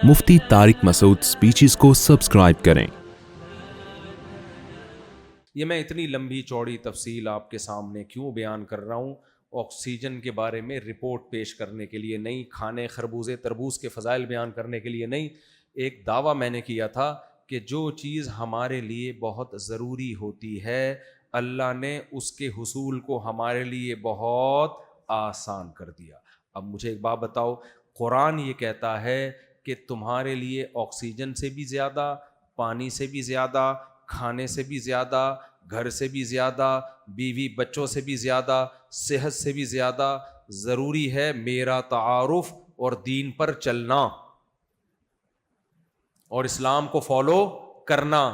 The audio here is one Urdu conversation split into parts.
مفتی طارق مسعود سپیچز کو سبسکرائب کریں۔ یہ میں اتنی لمبی چوڑی تفصیل آپ کے سامنے کیوں بیان کر رہا ہوں؟ آکسیجن کے بارے میں رپورٹ پیش کرنے کے لیے نہیں، کھانے خربوزے تربوز کے فضائل بیان کرنے کے لیے نہیں۔ ایک دعویٰ میں نے کیا تھا کہ جو چیز ہمارے لیے بہت ضروری ہوتی ہے اللہ نے اس کے حصول کو ہمارے لیے بہت آسان کر دیا۔ اب مجھے ایک بات بتاؤ، قرآن یہ کہتا ہے کہ تمہارے لیے آکسیجن سے بھی زیادہ، پانی سے بھی زیادہ، کھانے سے بھی زیادہ، گھر سے بھی زیادہ، بیوی بچوں سے بھی زیادہ، صحت سے بھی زیادہ ضروری ہے میرا تعارف اور دین پر چلنا اور اسلام کو فالو کرنا۔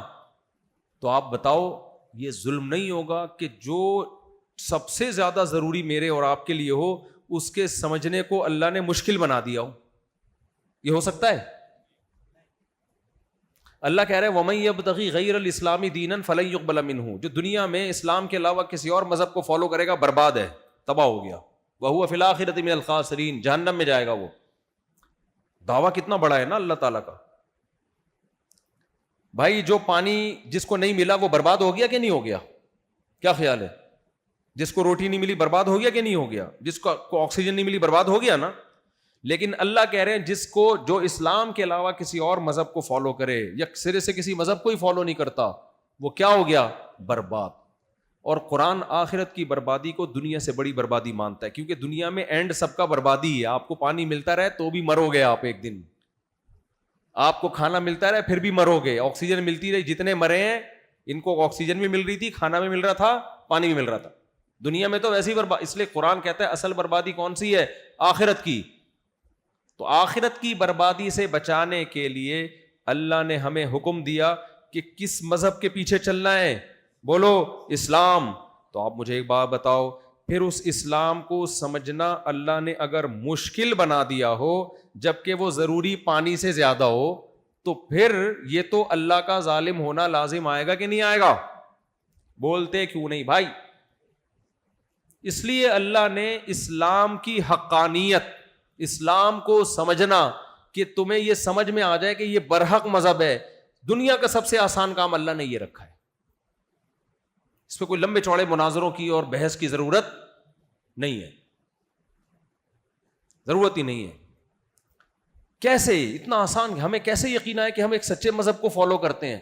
تو آپ بتاؤ یہ ظلم نہیں ہوگا کہ جو سب سے زیادہ ضروری میرے اور آپ کے لیے ہو اس کے سمجھنے کو اللہ نے مشکل بنا دیا ہو؟ یہ ہو سکتا ہے؟ اللہ کہہ رہے وَمَن يَبْتَغِي غَيْرَ الْإِسْلَامِ دِينًا فَلَن يُقْبَلَ مِنْهُ، جو دنیا میں اسلام کے علاوہ کسی اور مذہب کو فالو کرے گا برباد ہے، تباہ ہو گیا۔ وَهُوَ فِي الْآخِرَةِ مِنَ الْخَاسِرِينَ، جہنم میں جائے گا وہ۔ دعویٰ کتنا بڑا ہے نا اللہ تعالیٰ کا۔ بھائی جو پانی جس کو نہیں ملا وہ برباد ہو گیا کہ نہیں ہو گیا؟ کیا خیال ہے؟ جس کو روٹی نہیں ملی برباد ہو گیا کہ نہیں ہو گیا؟ جس کو آکسیجن نہیں ملی برباد ہو گیا نا؟ لیکن اللہ کہہ رہے ہیں جس کو جو اسلام کے علاوہ کسی اور مذہب کو فالو کرے یا سرے سے کسی مذہب کو ہی فالو نہیں کرتا وہ کیا ہو گیا؟ برباد۔ اور قرآن آخرت کی بربادی کو دنیا سے بڑی بربادی مانتا ہے، کیونکہ دنیا میں اینڈ سب کا بربادی ہے۔ آپ کو پانی ملتا رہے تو بھی مرو گے آپ ایک دن، آپ کو کھانا ملتا رہے پھر بھی مرو گے، آکسیجن ملتی رہی، جتنے مرے ہیں ان کو آکسیجن بھی مل رہی تھی، کھانا بھی مل رہا تھا، پانی بھی مل رہا تھا۔ دنیا میں تو ویسے ہی برباد، اس لیے قرآن کہتا ہے اصل بربادی کون سی ہے؟ آخرت کی۔ تو آخرت کی بربادی سے بچانے کے لیے اللہ نے ہمیں حکم دیا کہ کس مذہب کے پیچھے چلنا ہے؟ بولو اسلام۔ تو آپ مجھے ایک بات بتاؤ، پھر اس اسلام کو سمجھنا اللہ نے اگر مشکل بنا دیا ہو جبکہ وہ ضروری پانی سے زیادہ ہو تو پھر یہ تو اللہ کا ظالم ہونا لازم آئے گا کہ نہیں آئے گا؟ بولتے کیوں نہیں بھائی؟ اس لیے اللہ نے اسلام کی حقانیت، اسلام کو سمجھنا کہ تمہیں یہ سمجھ میں آ جائے کہ یہ برحق مذہب ہے، دنیا کا سب سے آسان کام اللہ نے یہ رکھا ہے۔ اس پہ کوئی لمبے چوڑے مناظروں کی اور بحث کی ضرورت نہیں ہے، ضرورت ہی نہیں ہے۔ کیسے اتنا آسان؟ ہمیں کیسے یقین آئے کہ ہم ایک سچے مذہب کو فالو کرتے ہیں؟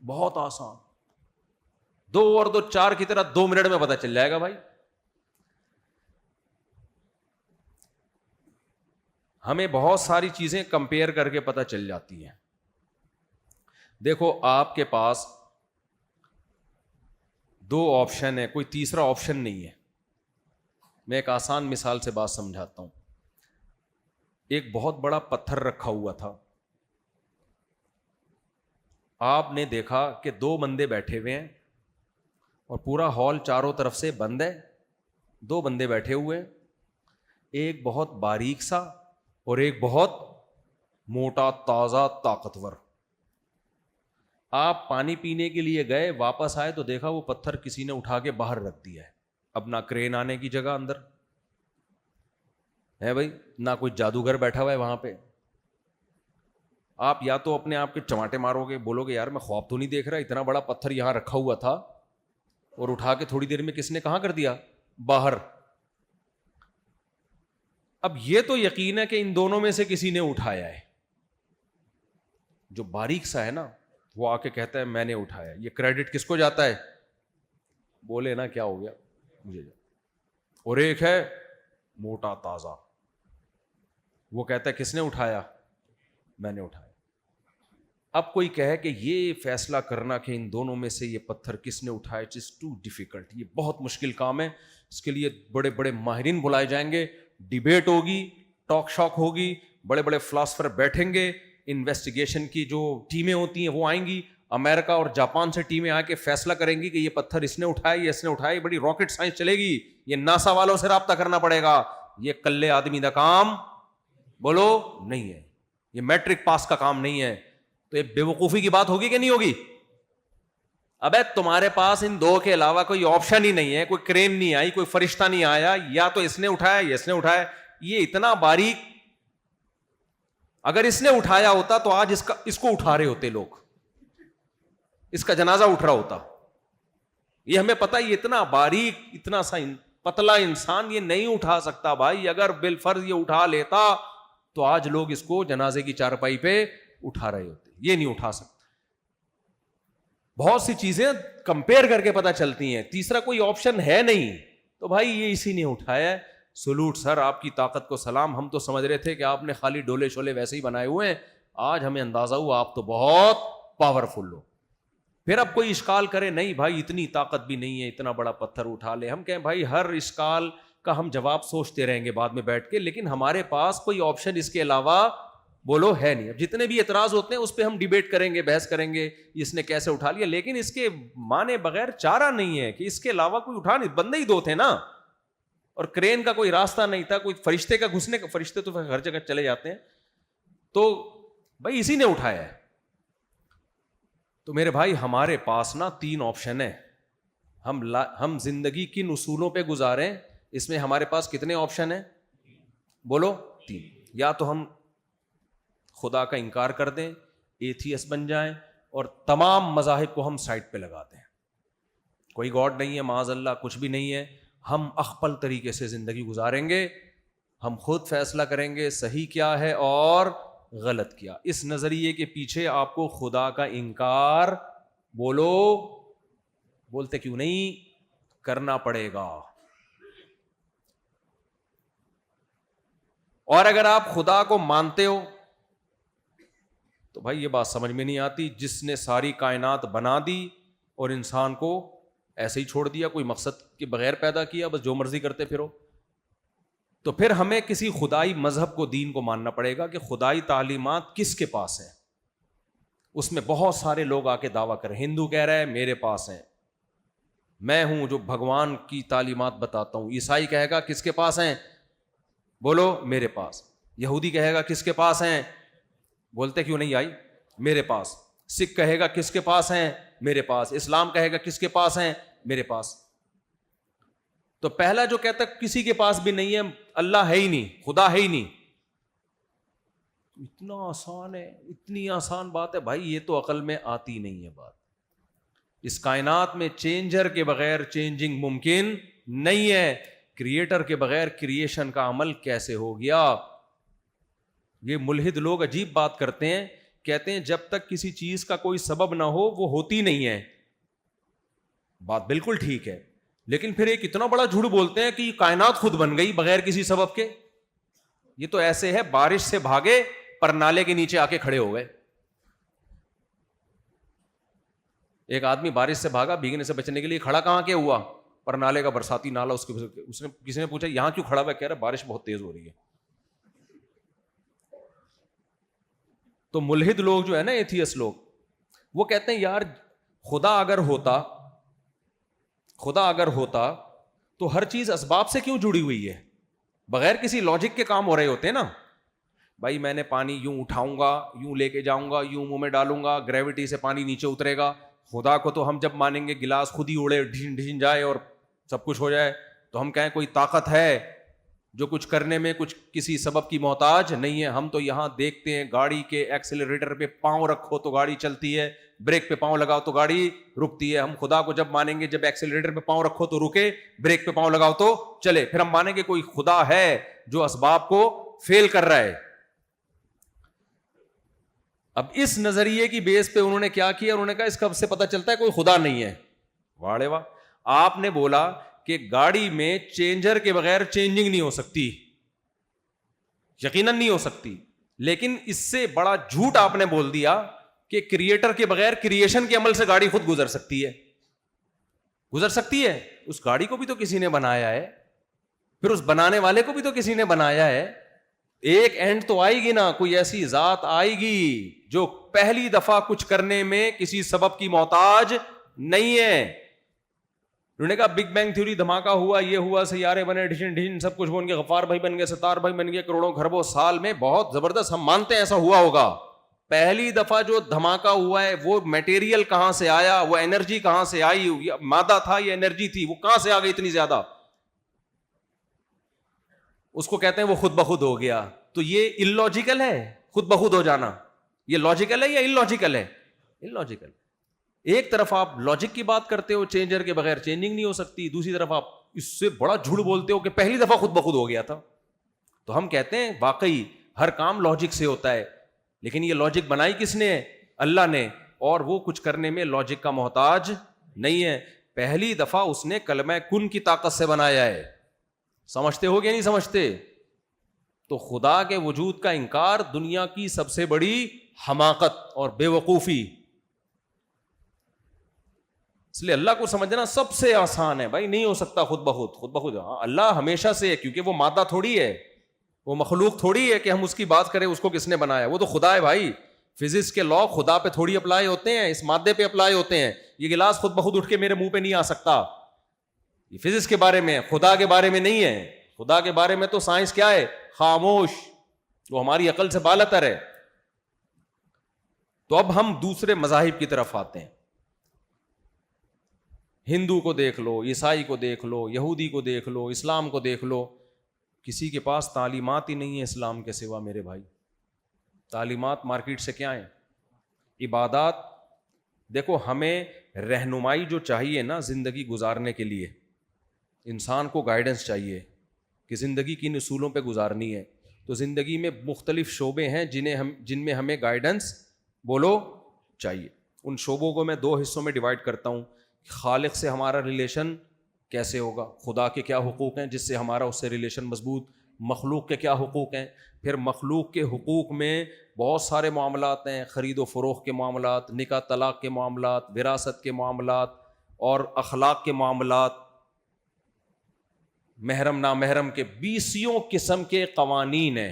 بہت آسان، 2 اور 2 4 کی طرح 2 منٹ میں پتہ چل جائے گا بھائی۔ ہمیں بہت ساری چیزیں کمپیئر کر کے پتہ چل جاتی ہیں۔ دیکھو آپ کے پاس 2 آپشن ہے، کوئی تیسرا آپشن نہیں ہے۔ میں ایک آسان مثال سے بات سمجھاتا ہوں۔ ایک بہت بڑا پتھر رکھا ہوا تھا، آپ نے دیکھا کہ 2 بندے بیٹھے ہوئے ہیں اور پورا ہال چاروں طرف سے بند ہے، 2 بندے بیٹھے ہوئے ہیں، ایک بہت باریک سا اور ایک بہت موٹا تازہ طاقتور۔ آپ پانی پینے کے لیے گئے، واپس آئے تو دیکھا وہ پتھر کسی نے اٹھا کے باہر رکھ دیا ہے، اب نہ کرین آنے کی جگہ اندر ہے بھائی، نہ کوئی جادوگر بیٹھا ہوا ہے وہاں پہ۔ آپ یا تو اپنے آپ کے چماٹے مارو گے، بولو گے یار میں خواب تو نہیں دیکھ رہا، اتنا بڑا پتھر یہاں رکھا ہوا تھا اور اٹھا کے تھوڑی دیر میں کس نے کہاں کر دیا؟ باہر۔ اب یہ تو یقین ہے کہ ان دونوں میں سے کسی نے اٹھایا ہے۔ جو باریک سا ہے نا وہ آ کے کہتا ہے میں نے اٹھایا، یہ کریڈٹ کس کو جاتا ہے؟ بولے نا کیا ہو گیا؟ مجھے جاتا۔ اور ایک ہے موٹا تازہ، وہ کہتا ہے کس نے اٹھایا؟ میں نے اٹھایا۔ اب کوئی کہے کہ یہ فیصلہ کرنا کہ ان دونوں میں سے یہ پتھر کس نے اٹھایا اٹ از ٹو ڈیفیکلٹ، یہ بہت مشکل کام ہے، اس کے لیے بڑے بڑے ماہرین بلائے جائیں گے، ڈیبیٹ ہوگی، ٹاک شاک ہوگی، بڑے بڑے فلاسفر بیٹھیں گے، انویسٹیگیشن کی جو ٹیمیں ہوتی ہیں وہ آئیں گی، امریکہ اور جاپان سے ٹیمیں آ کے فیصلہ کریں گی کہ یہ پتھر اس نے اٹھایا یا اس نے اٹھایا۔ بڑی راکٹ سائنس چلے گی، یہ ناسا والوں سے رابطہ کرنا پڑے گا، یہ کلے آدمی کا کام بولو نہیں ہے، یہ میٹرک پاس کا کام نہیں ہے۔ تو یہ بے وقوفی کی بات ہوگی کہ نہیں ہوگی؟ ابے تمہارے پاس ان 2 کے علاوہ کوئی آپشن ہی نہیں ہے، کوئی کرین نہیں آئی، کوئی فرشتہ نہیں آیا، یا تو اس نے اٹھایا یا اس نے اٹھایا۔ یہ اتنا باریک اگر اس نے اٹھایا ہوتا تو آج اس کو اٹھا رہے ہوتے لوگ, اس کا جنازہ اٹھ رہا ہوتا. یہ ہمیں پتہ, یہ اتنا باریک, اتنا سا پتلا انسان یہ نہیں اٹھا سکتا بھائی. اگر بالفرض یہ اٹھا لیتا تو آج لوگ اس کو جنازے کی چارپائی پہ اٹھا رہے ہوتے, یہ نہیں اٹھا سکتا. بہت سی چیزیں کمپیئر کر کے پتہ چلتی ہیں. تیسرا کوئی آپشن ہے نہیں, تو بھائی یہ اسی نے اٹھایا ہے. سلوٹ سر, آپ کی طاقت کو سلام. ہم تو سمجھ رہے تھے کہ آپ نے خالی ڈولے شولے ویسے ہی بنائے ہوئے ہیں, آج ہمیں اندازہ ہوا آپ تو بہت پاورفل ہو. پھر اب کوئی اشکال کرے, نہیں بھائی اتنی طاقت بھی نہیں ہے, اتنا بڑا پتھر اٹھا لے. ہم کہیں بھائی ہر اشکال کا ہم جواب سوچتے رہیں گے بعد میں بیٹھ کے, لیکن ہمارے پاس کوئی آپشن اس کے علاوہ بولو ہے نہیں. اب جتنے بھی اعتراض ہوتے ہیں اس پہ ہم ڈیبیٹ کریں گے, بحث کریں گے, اس نے کیسے اٹھا لیا, لیکن اس کے مانے بغیر چارہ نہیں ہے کہ اس کے علاوہ کوئی اٹھا نہیں. بندے ہی دو تھے نا, اور کرین کا کوئی راستہ نہیں تھا, کوئی فرشتے کا گھسنے کا, فرشتے تو ہر جگہ چلے جاتے ہیں, تو بھائی اسی نے اٹھایا ہے. تو میرے بھائی ہمارے پاس نا 3 آپشن ہیں. ہم زندگی کن اصولوں پہ گزاریں, اس میں ہمارے پاس کتنے آپشن ہیں بولو؟ 3. یا تو ہم خدا کا انکار کر دیں, ایتھیسٹ بن جائیں, اور تمام مذاہب کو ہم سائڈ پہ لگا دیں, کوئی گاڈ نہیں ہے, معاذ اللہ کچھ بھی نہیں ہے. ہم اخپل طریقے سے زندگی گزاریں گے, ہم خود فیصلہ کریں گے صحیح کیا ہے اور غلط کیا. اس نظریے کے پیچھے آپ کو خدا کا انکار بولو, بولتے کیوں نہیں, کرنا پڑے گا. اور اگر آپ خدا کو مانتے ہو تو بھائی یہ بات سمجھ میں نہیں آتی, جس نے ساری کائنات بنا دی اور انسان کو ایسے ہی چھوڑ دیا, کوئی مقصد کے بغیر پیدا کیا, بس جو مرضی کرتے پھرو, تو پھر ہمیں کسی خدائی مذہب کو, دین کو ماننا پڑے گا کہ خدائی تعلیمات کس کے پاس ہیں. اس میں بہت سارے لوگ آ کے دعویٰ کریں. ہندو کہہ رہا ہے میرے پاس ہیں, میں ہوں جو بھگوان کی تعلیمات بتاتا ہوں. عیسائی کہے گا کس کے پاس ہیں بولو؟ میرے پاس. یہودی کہے گا کس کے پاس ہیں, بولتے کیوں نہیں آئی, میرے پاس. سکھ کہے گا کس کے پاس ہیں, میرے پاس. اسلام کہے گا کس کے پاس ہیں, میرے پاس. تو پہلا جو کہتا ہے کسی کے پاس بھی نہیں ہے, اللہ ہے ہی نہیں, خدا ہے ہی نہیں, اتنا آسان ہے, اتنی آسان بات ہے بھائی, یہ تو عقل میں آتی نہیں ہے بات. اس کائنات میں چینجر کے بغیر چینجنگ ممکن نہیں ہے. کریٹر کے بغیر کریشن کا عمل کیسے ہو گیا؟ یہ ملحد لوگ عجیب بات کرتے ہیں, کہتے ہیں جب تک کسی چیز کا کوئی سبب نہ ہو وہ ہوتی نہیں ہے. بات بالکل ٹھیک ہے, لیکن پھر ایک اتنا بڑا جھوٹ بولتے ہیں کہ کائنات خود بن گئی بغیر کسی سبب کے. یہ تو ایسے ہے بارش سے بھاگے پر نالے کے نیچے آ کے کھڑے ہو گئے. ایک آدمی بارش سے بھاگا بھیگنے سے بچنے کے لیے, کھڑا کہاں کے ہوا؟ پر نالے کا, برساتی نالا. اس نے کسی نے پوچھا یہاں کیوں کھڑا ہوا؟ کہہ رہا بارش بہت تیز ہو رہی ہے. تو ملحد لوگ جو ہے نا, ایتھیسٹ لوگ, وہ کہتے ہیں یار خدا اگر ہوتا تو ہر چیز اسباب سے کیوں جڑی ہوئی ہے, بغیر کسی لاجک کے کام ہو رہے ہوتے ہیں نا. بھائی میں نے پانی یوں اٹھاؤں گا, یوں لے کے جاؤں گا, یوں منہ میں ڈالوں گا, گریوٹی سے پانی نیچے اترے گا. خدا کو تو ہم جب مانیں گے گلاس خود ہی اڑے, ڈھین جائے اور سب کچھ ہو جائے, تو ہم کہیں کوئی طاقت ہے جو کچھ کرنے میں کچھ کسی سبب کی محتاج نہیں ہے. ہم تو یہاں دیکھتے ہیں گاڑی کے ایکسیلریٹر پہ پاؤں رکھو تو گاڑی چلتی ہے, بریک پہ پاؤں لگاؤ تو گاڑی رکتی ہے. ہم خدا کو جب مانیں گے جب ایکسیلریٹر پہ پاؤں رکھو تو رکے, بریک پہ پاؤں لگاؤ تو چلے. پھر ہم مانیں گے کوئی خدا ہے جو اسباب کو فیل کر رہا ہے. اب اس نظریے کی بیس پہ انہوں نے کیا کیا, انہوں نے کہا اس کا سے پتہ چلتا ہے کوئی خدا نہیں ہے. واڑے واہ, آپ نے بولا کہ گاڑی میں چینجر کے بغیر چینجنگ نہیں ہو سکتی, یقیناً نہیں ہو سکتی, لیکن اس سے بڑا جھوٹ آپ نے بول دیا کہ کریٹر کے بغیر کریشن کے عمل سے گاڑی خود گزر سکتی ہے. گزر سکتی ہے, اس گاڑی کو بھی تو کسی نے بنایا ہے, پھر اس بنانے والے کو بھی تو کسی نے بنایا ہے. ایک اینڈ تو آئے گی نا, کوئی ایسی ذات آئے گی جو پہلی دفعہ کچھ کرنے میں کسی سبب کی محتاج نہیں ہے. انہوں نے کہا بگ بینگ تھیوری, دھماکہ ہوا, یہ ہوا, سیارے بنے, ڈھین سب کچھ بن گیا, غفار بھائی بن گئے, ستار بھائی بن گئے, کروڑوں کھربوں سال میں, بہت زبردست, ہم مانتے ہیں ایسا ہوا ہوگا. پہلی دفعہ جو دھماکہ ہوا ہے وہ میٹیریل کہاں سے آیا, وہ انرجی کہاں سے آئی, مادہ تھا یا انرجی تھی, وہ کہاں سے آ گئی اتنی زیادہ, اس کو کہتے ہیں وہ خود بخود ہو گیا. تو یہ اللاجیکل ہے, خود بخود ہو جانا، یہ لاجیکل ہے یا ان لاجیکل ہے؟ In logical. ایک طرف آپ لاجک کی بات کرتے ہو، چینجر کے بغیر چینجنگ نہیں ہو سکتی، دوسری طرف آپ اس سے بڑا جھوٹ بولتے ہو کہ پہلی دفعہ خود بخود ہو گیا تھا. تو ہم کہتے ہیں واقعی ہر کام لاجک سے ہوتا ہے، لیکن یہ لاجک بنائی کس نے؟ اللہ نے. اور وہ کچھ کرنے میں لاجک کا محتاج نہیں ہے. پہلی دفعہ اس نے کلمہ کن کی طاقت سے بنایا ہے. سمجھتے ہو کہ نہیں سمجھتے؟ تو خدا کے وجود کا انکار دنیا کی سب سے بڑی حماقت اور بے وقوفی. اس لیے اللہ کو سمجھنا سب سے آسان ہے. بھائی نہیں ہو سکتا خود بخود. خود بخود اللہ ہمیشہ سے ہے، کیونکہ وہ مادہ تھوڑی ہے، وہ مخلوق تھوڑی ہے کہ ہم اس کی بات کریں اس کو کس نے بنایا. وہ تو خدا ہے بھائی. فزکس کے لا خدا پہ تھوڑی اپلائی ہوتے ہیں، اس مادے پہ اپلائی ہوتے ہیں. یہ گلاس خود بخود اٹھ کے میرے منہ پہ نہیں آ سکتا. یہ فزکس کے بارے میں، خدا کے بارے میں نہیں ہے. خدا کے بارے میں تو سائنس کیا ہے؟ خاموش. وہ ہماری عقل سے بالاتر ہے. تو اب ہم دوسرے مذاہب کی طرف آتے ہیں. ہندو کو دیکھ لو، عیسائی کو دیکھ لو، یہودی کو دیکھ لو، اسلام کو دیکھ لو. کسی کے پاس تعلیمات ہی نہیں ہے اسلام کے سوا میرے بھائی. تعلیمات مارکیٹ سے کیا ہیں؟ عبادات. دیکھو ہمیں رہنمائی جو چاہیے نا زندگی گزارنے کے لیے، انسان کو گائیڈنس چاہیے کہ زندگی کن اصولوں پہ گزارنی ہے. تو زندگی میں مختلف شعبے ہیں جن میں ہمیں گائیڈنس بولو چاہیے. ان شعبوں کو میں 2 حصوں میں ڈیوائڈ کرتا ہوں. خالق سے ہمارا ریلیشن کیسے ہوگا، خدا کے کیا حقوق ہیں جس سے ہمارا اس سے ریلیشن مضبوط، مخلوق کے کیا حقوق ہیں. پھر مخلوق کے حقوق میں بہت سارے معاملات ہیں، خرید و فروخت کے معاملات، نکاح طلاق کے معاملات، وراثت کے معاملات اور اخلاق کے معاملات، محرم نامحرم کے 20 قسم کے قوانین ہیں.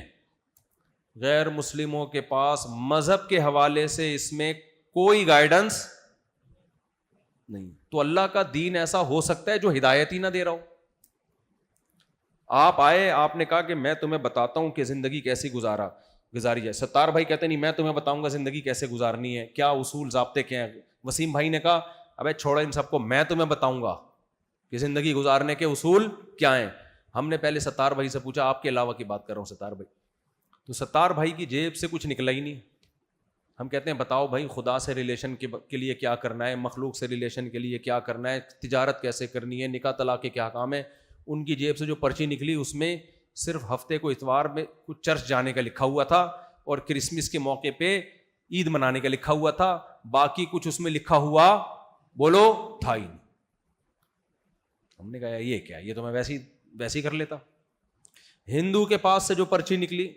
غیر مسلموں کے پاس مذہب کے حوالے سے اس میں کوئی گائیڈنس نہیں. تو اللہ کا دین ایسا ہو سکتا ہے جو ہدایت ہی نہ دے رہا ہو؟ آپ آئے، آپ نے کہا کہ میں تمہیں بتاتا ہوں کہ زندگی کیسی گزاری جائے. ستار بھائی کہتے نہیں میں تمہیں بتاؤں گا زندگی کیسے گزارنی ہے، کیا اصول ضابطے کیا ہیں. وسیم بھائی نے کہا ابے چھوڑا ان سب کو، میں تمہیں بتاؤں گا کہ زندگی گزارنے کے اصول کیا ہیں. ہم نے پہلے ستار بھائی سے پوچھا آپ کے علاوہ کی بات کر رہا ہوں ستار بھائی. تو ستار بھائی کی جیب سے کچھ نکلا ہی نہیں. ہم کہتے ہیں بتاؤ بھائی خدا سے ریلیشن کے لیے کیا کرنا ہے، مخلوق سے ریلیشن کے لیے کیا کرنا ہے، تجارت کیسے کرنی ہے، نکاح طلاق کے کیا کام ہے. ان کی جیب سے جو پرچی نکلی اس میں صرف ہفتے کو اتوار میں کچھ چرچ جانے کا لکھا ہوا تھا اور کرسمس کے موقع پہ عید منانے کا لکھا ہوا تھا. باقی کچھ اس میں لکھا ہوا بولو تھا ہی نہیں. ہم نے کہا یہ کیا، یہ تو میں ویسے ہی کر لیتا. ہندو کے پاس سے جو پرچی نکلی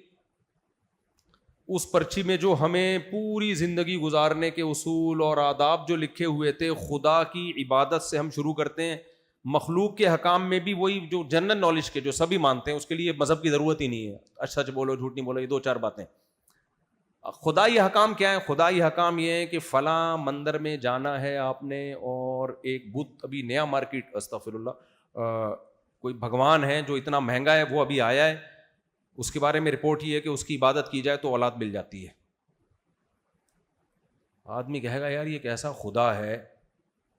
اس پرچی میں جو ہمیں پوری زندگی گزارنے کے اصول اور آداب جو لکھے ہوئے تھے، خدا کی عبادت سے ہم شروع کرتے ہیں. مخلوق کے حکام میں بھی وہی جو جنرل نالج کے جو سبھی مانتے ہیں، اس کے لیے مذہب کی ضرورت ہی نہیں ہے. سچ بولو جھوٹ نہیں بولو، یہ 2-4 باتیں. خدائی حکام کیا ہے؟ خدائی حکام یہ ہے کہ فلاں مندر میں جانا ہے آپ نے، اور ایک بت ابھی نیا مارکیٹ، استغفر اللہ، کوئی بھگوان ہے جو اتنا مہنگا ہے وہ ابھی آیا ہے، اس کے بارے میں رپورٹ یہ ہے کہ اس کی عبادت کی جائے تو اولاد مل جاتی ہے. آدمی کہے گا یار یہ کیسا خدا ہے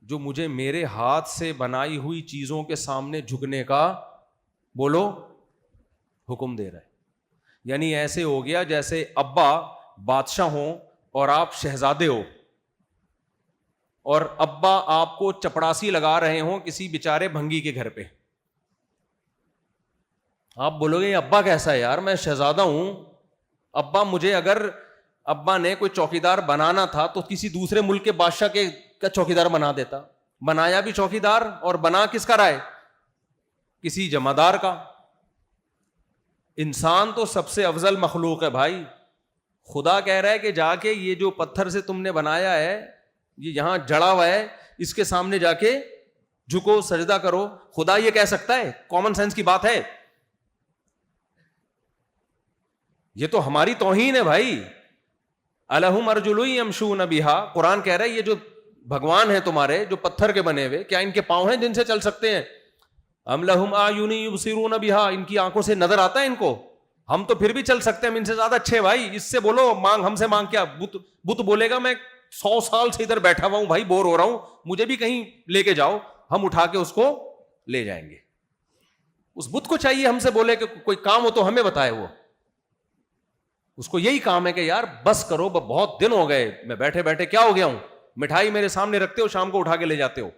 جو مجھے میرے ہاتھ سے بنائی ہوئی چیزوں کے سامنے جھکنے کا بولو حکم دے رہا ہے. یعنی ایسے ہو گیا جیسے ابا بادشاہ ہوں اور آپ شہزادے ہو، اور ابا آپ کو چپڑاسی لگا رہے ہوں کسی بیچارے بھنگی کے گھر پہ. آپ بولو گے یہ ابا کیسا ہے یار، میں شہزادہ ہوں. ابا مجھے اگر ابا نے کوئی چوکیدار بنانا تھا تو کسی دوسرے ملک کے بادشاہ کے کا چوکیدار بنا دیتا. بنایا بھی چوکیدار، اور بنا کس کا رہا ہے؟ کسی جمعدار کا. انسان تو سب سے افضل مخلوق ہے بھائی. خدا کہہ رہا ہے کہ جا کے یہ جو پتھر سے تم نے بنایا ہے، یہ یہاں جڑا ہوا ہے، اس کے سامنے جا کے جھکو، سجدہ کرو. خدا یہ کہہ سکتا ہے؟ کامن سینس کی بات ہے. یہ تو ہماری توہین ہے بھائی. الہم ارجل یمشون بہا، قرآن کہہ رہا ہے یہ جو بھگوان ہیں تمہارے جو پتھر کے بنے ہوئے، کیا ان کے پاؤں ہیں جن سے چل سکتے ہیں؟ ام لہم اعین یبصرون بہا، ان کی آنکھوں سے نظر آتا ہے ان کو؟ ہم تو پھر بھی چل سکتے ہیں، ہم ان سے زیادہ اچھے بھائی. اس سے بولو مانگ، ہم سے مانگ کیا؟ بت بولے گا میں 100 سال سے ادھر بیٹھا ہوا ہوں بھائی، بور ہو رہا ہوں، مجھے بھی کہیں لے کے جاؤ، ہم اٹھا کے اس کو لے جائیں گے. اس بت کو چاہیے ہم سے بولے کہ کوئی کام ہو تو ہمیں بتائے وہ. اس کو یہی کام ہے کہ یار بس کرو، بہت دن ہو گئے، میں بیٹھے بیٹھے کیا ہو گیا ہوں، مٹھائی میرے سامنے رکھتے ہو، شام کو اٹھا کے لے جاتے ہو،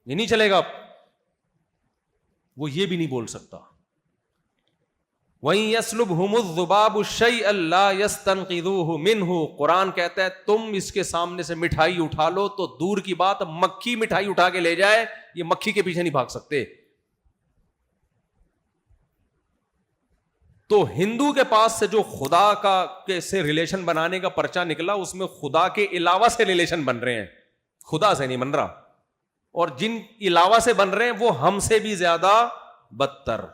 یہ نہیں چلے گا. وہ یہ بھی نہیں بول سکتا. وَإِن يَسْلُبْهُمُ الذُّبَابُ الشَّيْءَ لَا يَسْتَنقِذُوهُ مِنْهُ. قرآن کہتا ہے تم اس کے سامنے سے مٹھائی اٹھا لو تو دور کی بات مکھی مٹھائی اٹھا کے لے جائے، یہ مکھی کے پیچھے نہیں بھاگ سکتے. تو ہندو کے پاس سے جو خدا کا سے ریلیشن بنانے کا پرچہ نکلا، اس میں خدا کے علاوہ سے ریلیشن بن رہے ہیں، خدا سے نہیں بن رہا. اور جن علاوہ سے بن رہے ہیں وہ ہم سے بھی زیادہ بدتر.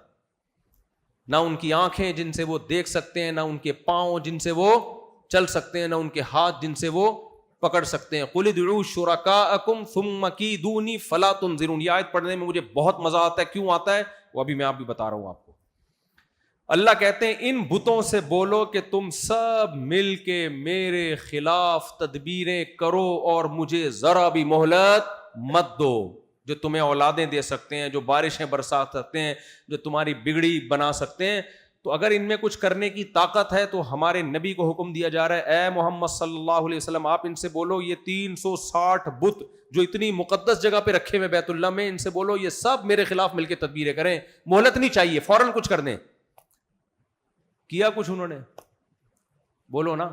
نہ ان کی آنکھیں جن سے وہ دیکھ سکتے ہیں، نہ ان کے پاؤں جن سے وہ چل سکتے ہیں، نہ ان کے ہاتھ جن سے وہ پکڑ سکتے ہیں. قُلِ ادْعُوا شُرَكَاءَكُمْ ثُمَّ كِيدُونِي فَلَا تُنظِرُونِ. یہ آیت پڑھنے میں مجھے بہت مزہ آتا ہے. کیوں آتا ہے وہ ابھی میں آپ بھی بتا رہا ہوں آپ کو. اللہ کہتے ہیں ان بتوں سے بولو کہ تم سب مل کے میرے خلاف تدبیریں کرو اور مجھے ذرا بھی مہلت مت دو. جو تمہیں اولادیں دے سکتے ہیں، جو بارشیں برسا سکتے ہیں، جو تمہاری بگڑی بنا سکتے ہیں، تو اگر ان میں کچھ کرنے کی طاقت ہے تو ہمارے نبی کو حکم دیا جا رہا ہے، اے محمد صلی اللہ علیہ وسلم آپ ان سے بولو یہ 360 بت جو اتنی مقدس جگہ پہ رکھے ہوئے بیت اللہ میں، ان سے بولو یہ سب میرے خلاف مل کے تدبیریں کریں. مہلت نہیں چاہیے، فوراً کچھ کر دیں. کیا کچھ انہوں نے؟ بولو نا.